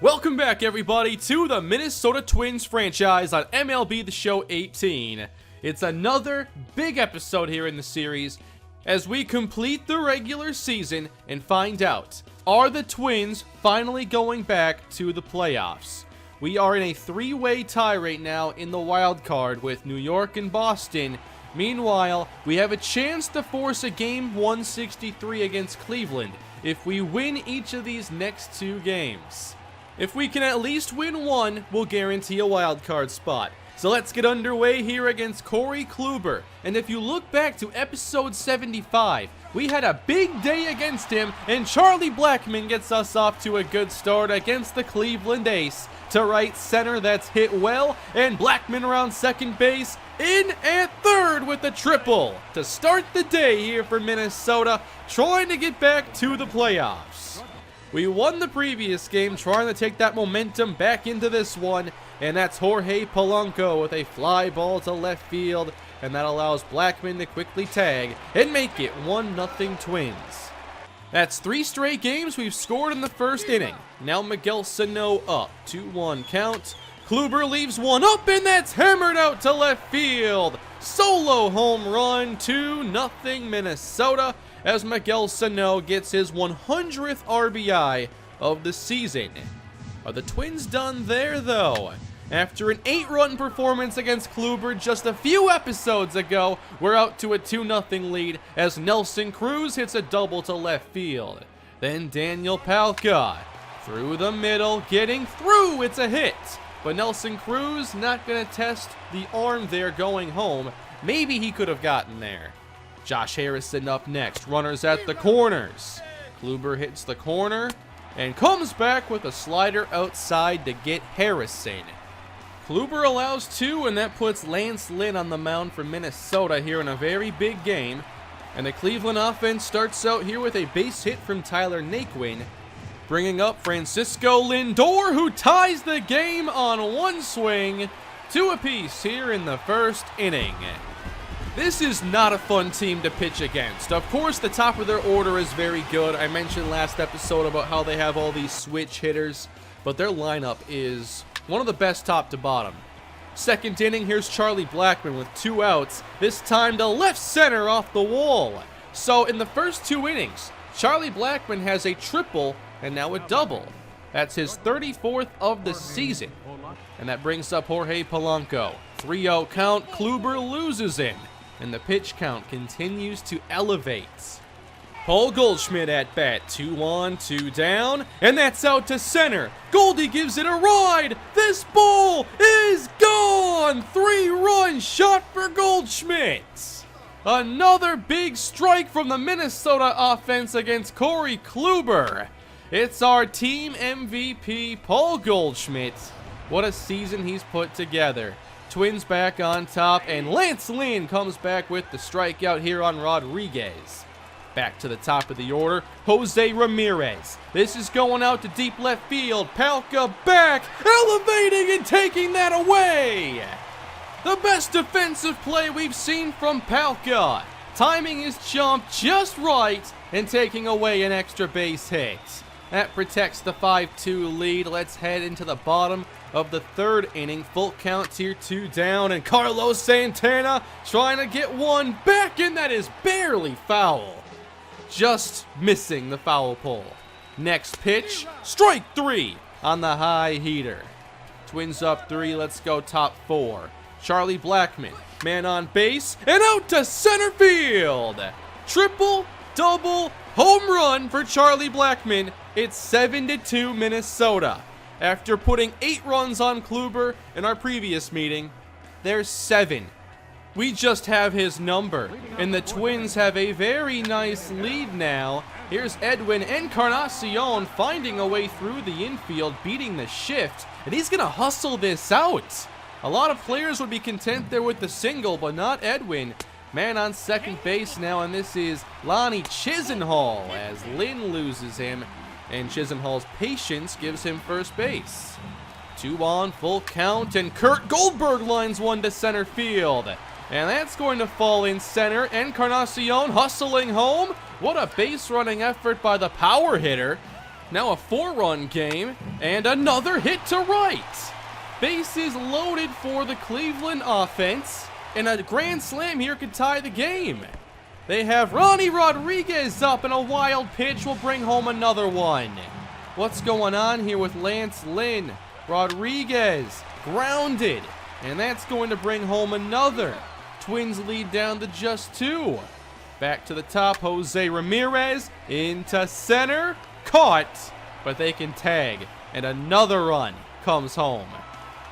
Welcome back, everybody, to the Minnesota Twins franchise on MLB The Show 18. It's another big episode here in the series as we complete the regular season and find out, are the Twins finally going back to the playoffs? We are in a three-way tie right now in the wild card with New York and Boston. Meanwhile, we have a chance to force a game 163 against Cleveland if we win each of these next two games. If we can at least win one, we'll guarantee a wild card spot. So let's get underway here against Corey Kluber. And if you look back to episode 75, we had a big day against him, and Charlie Blackmon gets us off to a good start against the Cleveland Ace. To right center, that's hit well, and Blackmon around second base, in at third with a triple to start the day here for Minnesota, trying to get back to the playoffs. We won the previous game, trying to take that momentum back into this one, and that's Jorge Polanco with a fly ball to left field, and that allows Blackmon to quickly tag and make it 1-0 Twins. That's 3 straight games we've scored in the first inning. Now Miguel Sano up, 2-1 count. Kluber leaves one up, and that's hammered out to left field. Solo home run, 2-0 Minnesota, as Miguel Sano gets his 100th RBI of the season. Are the Twins done there, though? After an 8-run performance against Kluber just a few episodes ago, we're out to a 2-0 lead as Nelson Cruz hits a double to left field. Then Daniel Palka through the middle, getting through, it's a hit. But Nelson Cruz not going to test the arm there going home. Maybe he could have gotten there. Josh Harrison up next, runners at the corners. Kluber hits the corner and comes back with a slider outside to get Harrison. Kluber allows 2, and that puts Lance Lynn on the mound for Minnesota here in a very big game. And the Cleveland offense starts out here with a base hit from Tyler Naquin, bringing up Francisco Lindor, who ties the game on one swing, 2 apiece here in the first inning. This is not a fun team to pitch against. Of course, the top of their order is very good. I mentioned last episode about how they have all these switch hitters, but their lineup is one of the best top to bottom. Second inning, here's Charlie Blackmon with 2 outs, this time to left center off the wall. So in the first 2 innings, Charlie Blackmon has a triple and now a double. That's his 34th of the season. And that brings up Jorge Polanco. 3-0 count, Kluber loses him, and the pitch count continues to elevate. Paul Goldschmidt at bat, 2 on, 2 down, and that's out to center. Goldie gives it a ride. This ball is gone. 3-run shot for Goldschmidt. Another big strike from the Minnesota offense against Corey Kluber. It's our team MVP, Paul Goldschmidt. What a season he's put together. Twins back on top, and Lance Lynn comes back with the strikeout here on Rodriguez. Back to the top of the order, Jose Ramirez. This is going out to deep left field. Palka back, elevating and taking that away. The best defensive play we've seen from Palka. Timing his jump just right and taking away an extra base hit. That protects the 5-2 lead. Let's head into the bottom of the third inning. Full count here, 2 down, and Carlos Santana trying to get one back, and that is barely foul. Just missing the foul pole. Next pitch, strike 3 on the high heater. Twins up 3, let's go top 4. Charlie Blackmon, man on base, and out to center field. Triple, double, home run for Charlie Blackmon. It's 7-2 Minnesota. After putting 8 runs on Kluber in our previous meeting, there's 7. We just have his number, and the Twins have a very nice lead now. Here's Edwin Encarnacion finding a way through the infield, beating the shift, and he's going to hustle this out. A lot of players would be content there with the single, but not Edwin. Man on second base now, and this is Lonnie Chisenhall as Lynn loses him, and Chisenhall's patience gives him first base. 2 on, full count, and Kurt Goldberg lines one to center field. And that's going to fall in center. Encarnacion hustling home. What a base running effort by the power hitter. Now a 4-run game, and another hit to right. Bases loaded for the Cleveland offense, and a grand slam here could tie the game. They have Ronnie Rodriguez up, and a wild pitch will bring home another one. What's going on here with Lance Lynn? Rodriguez grounded, and that's going to bring home another. Twins lead down to just 2. Back to the top, Jose Ramirez into center, caught, but they can tag, and another run comes home.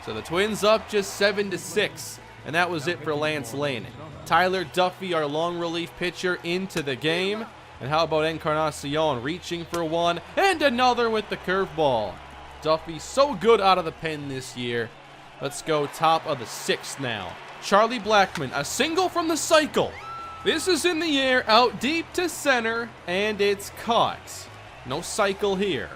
So the Twins up just 7-6, and that was it for Lance Lynn. Tyler Duffy, our long relief pitcher, into the game. And how about Encarnacion reaching for one, and another with the curveball. Duffy so good out of the pen this year. Let's go top of the 6th now. Charlie Blackmon, a single from the cycle. This is in the air, out deep to center, and it's caught. No cycle here.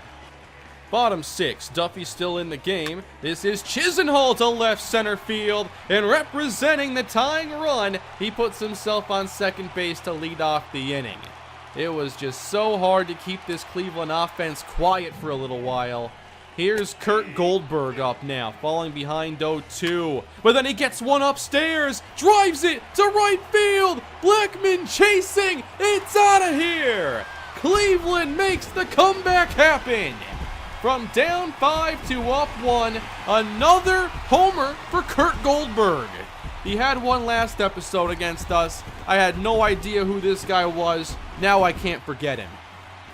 Bottom 6, Duffy still in the game. This is Chisenhall to left center field, and representing the tying run, he puts himself on second base to lead off the inning. It was just so hard to keep this Cleveland offense quiet for a little while. Here's Kurt Goldberg up now, falling behind 0-2. But then he gets one upstairs, drives it to right field. Blackmon chasing, it's out of here. Cleveland makes the comeback happen. From down 5 to up 1, another homer for Kurt Goldberg. He had one last episode against us. I had no idea who this guy was. Now I can't forget him.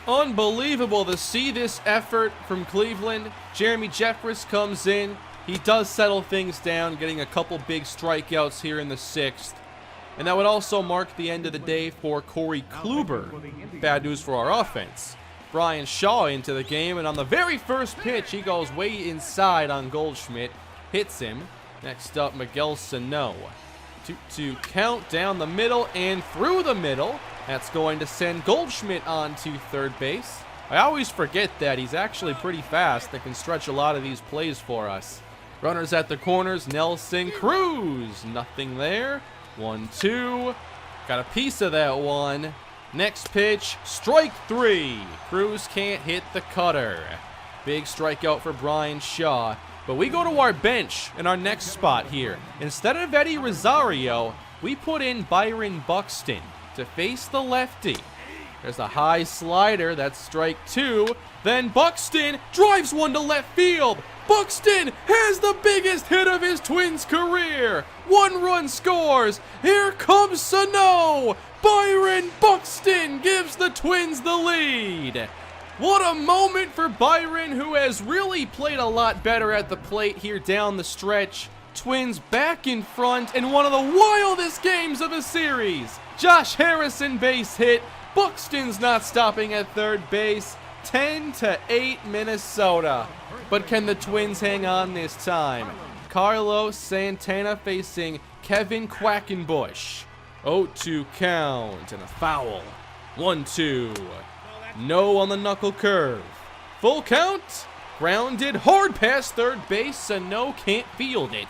Unbelievable to see this effort from Cleveland. Jeremy Jeffress comes in. He does settle things down, getting a couple big strikeouts here in the 6th. And that would also mark the end of the day for Corey Kluber. Bad news for our offense. Brian Shaw into the game, and on the very first pitch, he goes way inside on Goldschmidt. Hits him. Next up, Miguel Sano. 2-2 count down the middle and through the middle. That's going to send Goldschmidt on to third base. I always forget that he's actually pretty fast and can stretch a lot of these plays for us. Runners at the corners, Nelson Cruz. Nothing there. 1-2. Got a piece of that one. Next pitch, strike 3. Cruz can't hit the cutter. Big strikeout for Brian Shaw. But we go to our bench in our next spot here. Instead of Eddie Rosario, we put in Byron Buxton to face the lefty. There's a high slider, that's strike 2. Then Buxton drives one to left field. Buxton has the biggest hit of his Twins career. 1 run scores. Here comes Sano. Byron Buxton gives the Twins the lead. What a moment for Byron, who has really played a lot better at the plate here down the stretch. Twins back in front in one of the wildest games of the series. Josh Harrison base hit. Buxton's not stopping at third base. 10-8 Minnesota. But can the Twins hang on this time? Carlos Santana facing Kevin Quackenbush. 0-2 count and a foul. 1-2. No on the knuckle curve. Full count. Grounded hard past third base. Sano can't field it.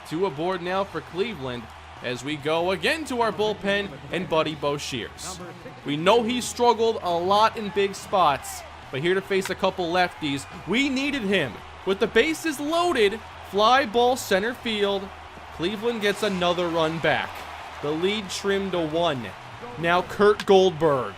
2 aboard now for Cleveland as we go again to our bullpen and Buddy Boshears. We know he struggled a lot in big spots, but here to face a couple lefties, we needed him. With the bases loaded, fly ball center field. Cleveland gets another run back. The lead trimmed to 1. Now Kurt Goldberg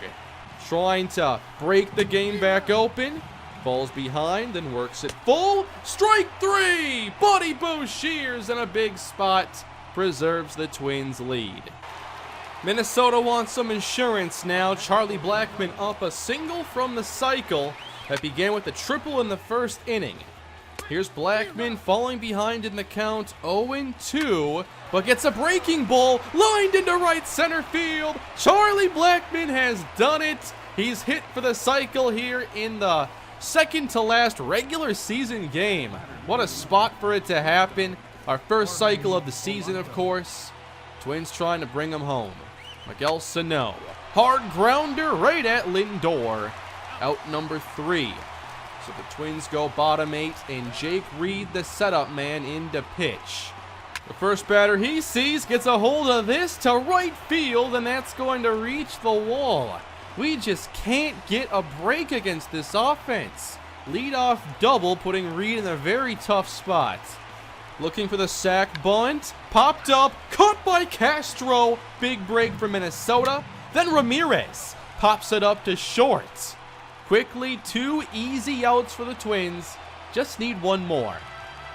trying to break the game back open. Falls behind, then works it full. Strike 3! Buddy Boshears in a big spot preserves the Twins' lead. Minnesota wants some insurance now. Charlie Blackmon up a single from the cycle that began with a triple in the first inning. Here's Blackmon falling behind in the count, 0-2, but gets a breaking ball lined into right center field. Charlie Blackmon has done it. He's hit for the cycle here in the second to last regular season game. What a spot for it to happen. Our first cycle of the season, of course. Twins trying to bring him home. Miguel Sano. Hard grounder right at Lindor. Out number 3. So the Twins go bottom 8, and Jake Reed, the setup man, into pitch. The first batter he sees gets a hold of this to right field, and that's going to reach the wall. We just can't get a break against this offense. Leadoff double, putting Reed in a very tough spot. Looking for the sac bunt. Popped up. Caught by Castro. Big break for Minnesota. Then Ramirez pops it up to short. Quickly, 2 easy outs for the Twins. Just need one more.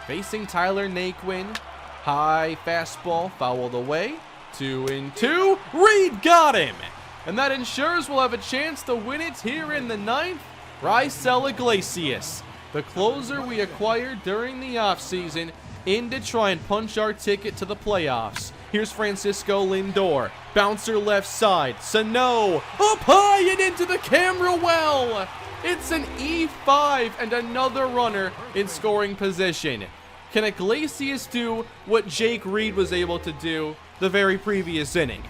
Facing Tyler Naquin. High fastball fouled away. 2-2. Reed got him. And that ensures we'll have a chance to win it here in the 9th. Raisel Iglesias, the closer we acquired during the offseason, in to try and punch our ticket to the playoffs. Here's Francisco Lindor. Bouncer left side. Sano up high and into the camera well. It's an E5 and another runner in scoring position. Can Iglesias do what Jake Reed was able to do the very previous inning?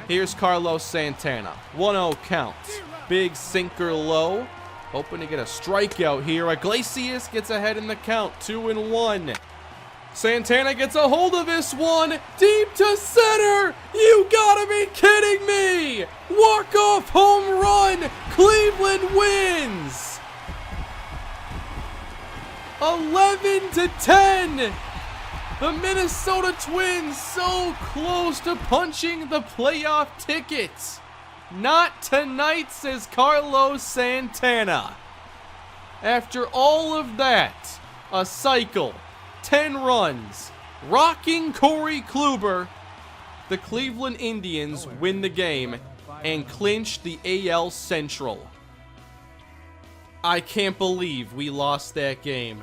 Here's Carlos Santana. 1-0 count. Big sinker low. Hoping to get a strikeout here. Iglesias gets ahead in the count. 2-1. Santana gets a hold of this one. Deep to center. You gotta be kidding me. Walk-off home run. Cleveland wins. 11-10. The Minnesota Twins so close to punching the playoff tickets. Not tonight, says Carlos Santana. After all of that, a cycle, 10 runs, rocking Corey Kluber, the Cleveland Indians win the game and clinch the AL Central. I can't believe we lost that game.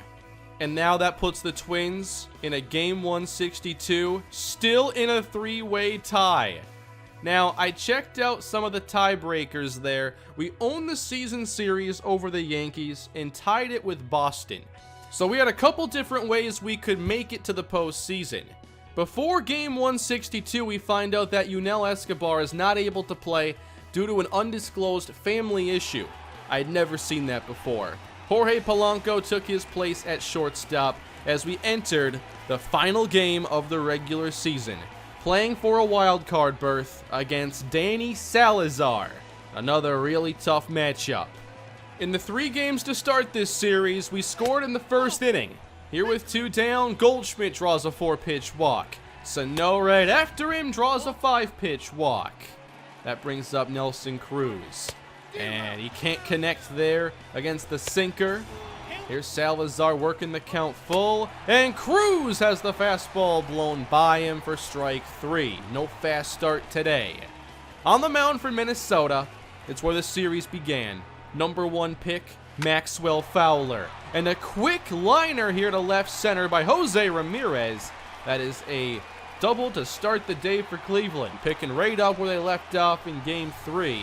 And now that puts the Twins in a Game 162, still in a 3-way tie. Now, I checked out some of the tiebreakers there. We owned the season series over the Yankees and tied it with Boston. So we had a couple different ways we could make it to the postseason. Before Game 162, we find out that Yunel Escobar is not able to play due to an undisclosed family issue. I'd never seen that before. Jorge Polanco took his place at shortstop as we entered the final game of the regular season, playing for a wild card berth against Danny Salazar. Another really tough matchup. In the 3 games to start this series, we scored in the first inning. Here with 2 down, Goldschmidt draws a 4-pitch walk. Sano right after him draws a 5-pitch walk. That brings up Nelson Cruz. And he can't connect there against the sinker. Here's Salazar working the count full. And Cruz has the fastball blown by him for strike 3. No fast start today. On the mound for Minnesota, it's where the series began. Number 1 pick, Maxwell Fowler. And a quick liner here to left center by Jose Ramirez. That is a double to start the day for Cleveland. Picking right up where they left off in Game 3.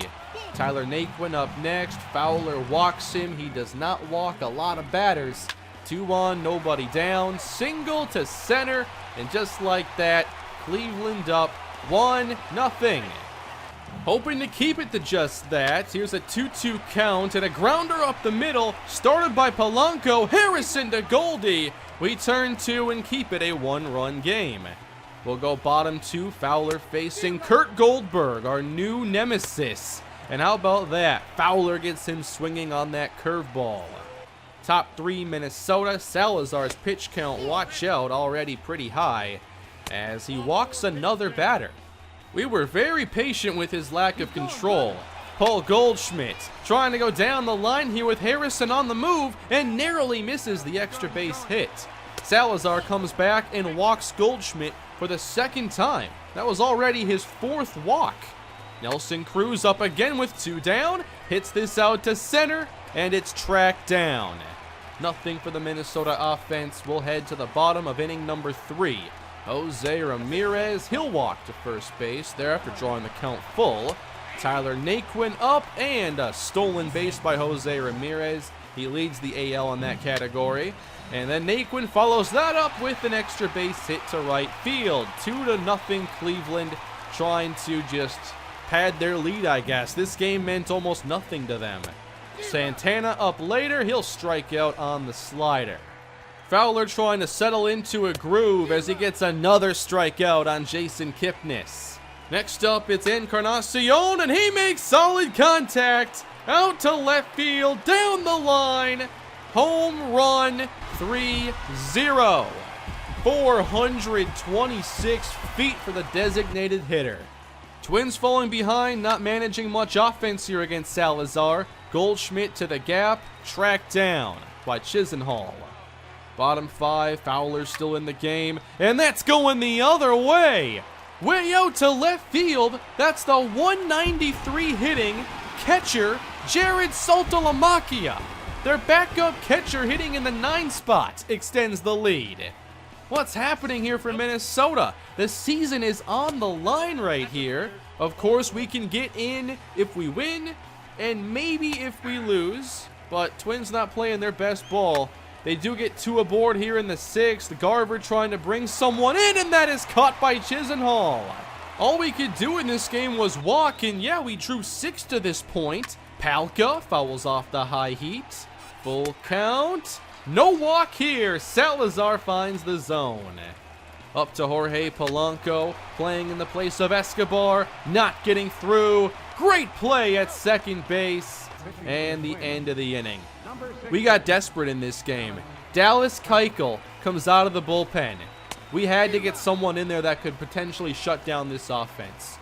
Tyler Naquin up next. Fowler walks him. He does not walk a lot of batters. 2 on, nobody down. Single to center. And just like that, Cleveland up 1-0. Hoping to keep it to just that. Here's a 2-2 count and a grounder up the middle. Started by Polanco. Harrison to Goldie. We turn 2 and keep it a 1-run game. We'll go bottom 2. Fowler facing Kurt Goldberg, our new nemesis. And how about that? Fowler gets him swinging on that curveball. Top 3 Minnesota. Salazar's pitch count, watch out, already pretty high as he walks another batter. We were very patient with his lack of control. Paul Goldschmidt trying to go down the line here with Harrison on the move and narrowly misses the extra base hit. Salazar comes back and walks Goldschmidt for the 2nd time. That was already his 4th walk. Nelson Cruz up again with 2 down, hits this out to center, and it's tracked down. Nothing for the Minnesota offense. We'll head to the bottom of inning number 3. Jose Ramirez, he'll walk to first base there after drawing the count full. Tyler Naquin up, and a stolen base by Jose Ramirez. He leads the AL in that category. And then Naquin follows that up with an extra base hit to right field. 2-0 Cleveland, trying to just pad their lead, I guess. This game meant almost nothing to them. Santana up later. He'll strike out on the slider. Fowler trying to settle into a groove as he gets another strikeout on Jason Kipnis. Next up, it's Encarnacion, and he makes solid contact. Out to left field, down the line. Home run, 3-0. 426 feet for the designated hitter. Twins falling behind, not managing much offense here against Salazar. Goldschmidt to the gap, tracked down by Chisenhall. Bottom 5, Fowler's still in the game, and that's going the other way. Way out to left field, that's the 193 hitting catcher, Jared Saltalamacchia. Their backup catcher hitting in the 9 spot extends the lead. What's happening here for Minnesota? The season is on the line right here. Of course, we can get in if we win, and maybe if we lose, but Twins not playing their best ball. They do get 2 aboard here in the 6th. Garver trying to bring someone in, and that is caught by Chisenhall. All we could do in this game was walk, and yeah, we drew 6 to this point. Palka fouls off the high heat. Full count. No walk here. Salazar finds the zone. Up to Jorge Polanco, playing in the place of Escobar, not getting through. Great play at second base, and the end of the inning. We got desperate in this game. Dallas Keuchel comes out of the bullpen. We had to get someone in there that could potentially shut down this offense.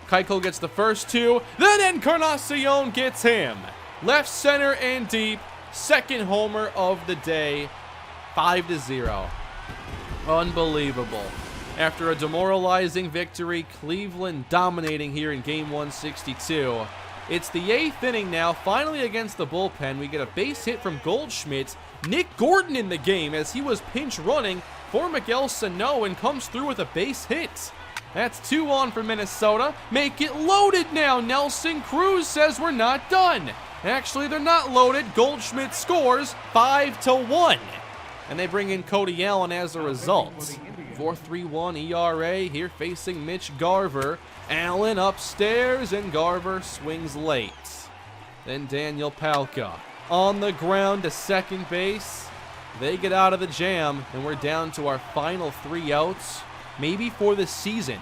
Keuchel gets the first 2, then Encarnacion gets him. Left center and deep, second homer of the day, 5-0. Unbelievable. After a demoralizing victory, Cleveland dominating here in game 162. It's the 8th inning now, finally against the bullpen. We get a base hit from Goldschmidt. Nick Gordon in the game as he was pinch running for Miguel Sano and comes through with a base hit. That's 2 on for Minnesota. Make it loaded now. Nelson Cruz says we're not done. Actually, they're not loaded. Goldschmidt scores 5-1. And they bring in Cody Allen as a result. 4.31 ERA here facing Mitch Garver. Allen upstairs, and Garver swings late. Then Daniel Palka on the ground to second base. They get out of the jam, and we're down to our final 3 outs, maybe for the season.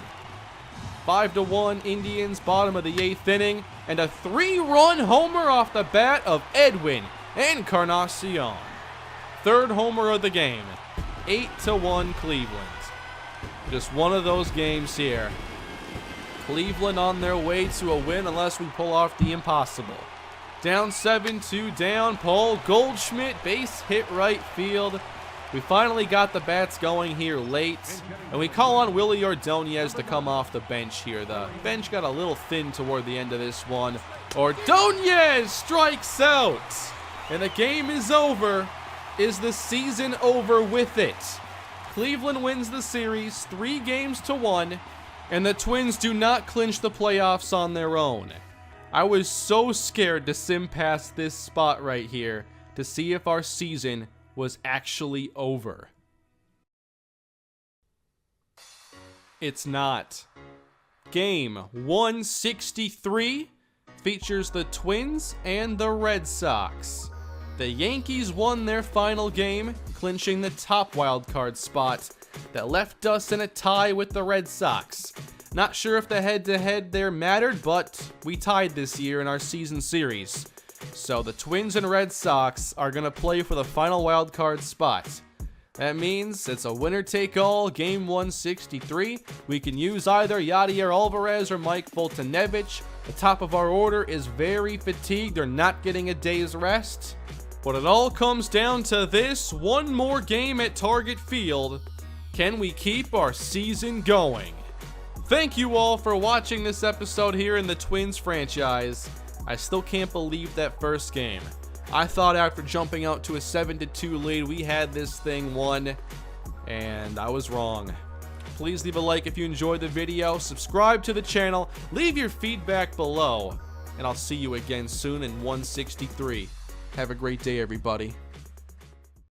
5-1 Indians, bottom of the 8th inning, and a 3-run homer off the bat of Edwin Encarnacion. 3rd homer of the game. 8-1 Cleveland. Just one of those games here. Cleveland on their way to a win unless we pull off the impossible. Down 7-2 down. Paul Goldschmidt, base hit right field. We finally got the bats going here late, and we call on Willie Ordonez to come off the bench here. The bench got a little thin toward the end of this one. Ordonez strikes out, and the game is over. Is the season over with it? Cleveland wins the series 3-1, and the Twins do not clinch the playoffs on their own. I was so scared to sim past this spot right here to see if our season was actually over. It's not. Game 163 features the Twins and the Red Sox. The Yankees won their final game, clinching the top wildcard spot that left us in a tie with the Red Sox. Not sure if the head-to-head there mattered, but we tied this year in our season series. So the Twins and Red Sox are going to play for the final wildcard spot. That means it's a winner-take-all, game 163. We can use either Yadier Alvarez or Mike Foltynewicz. The top of our order is very fatigued. They're not getting a day's rest. But it all comes down to this: one more game at Target Field. Can we keep our season going? Thank you all for watching this episode here in the Twins franchise. I still can't believe that first game. I thought after jumping out to a 7-2 lead, we had this thing won, and I was wrong. Please leave a like if you enjoyed the video, subscribe to the channel, leave your feedback below, and I'll see you again soon in 163. Have a great day, everybody.